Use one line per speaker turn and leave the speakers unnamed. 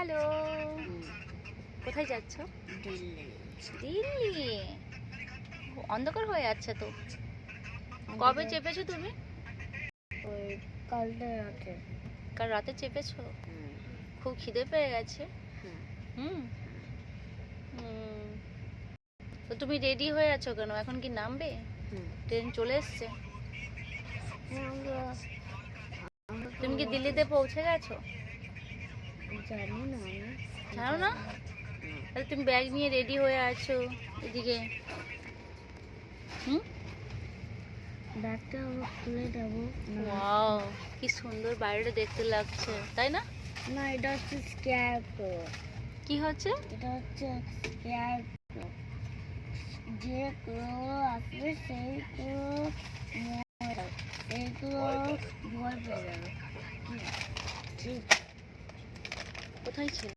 Hello, কোথায় যাচ্ছ?
দিল্লি।
দিল্লি? অন্ধকার হয়ে যাচ্ছে তো। কবে চেপেছো তুমি?
ওই কালকে রাতে।
কাল রাতে চেপেছো? খুব খিদে পেয়ে গেছে। হুম হুম। তো তুমি রেডি হয়ে আছো কেন? এখন কি নামবে? ট্রেন চলে এসছে? তুমি কি দিল্লিতে পৌঁছে গেছো?
জানি না আমি।
জানো না? তাহলে তুমি ব্যাগ নিয়ে রেডি হয়ে আছো এদিকে। হুম,
ব্যাগটা খুলে দেবো।
ওয়াও, কি সুন্দর বাইরেটা দেখতে লাগছে, তাই না?
না, এটা হচ্ছে স্ক্যারক্রো।
কি হচ্ছে?
এটা হচ্ছে স্ক্যারক্রো। যে ক্রো আসবে সেই ক্রো ভয় পেয়ে যাবে।
কোথায় ছিল?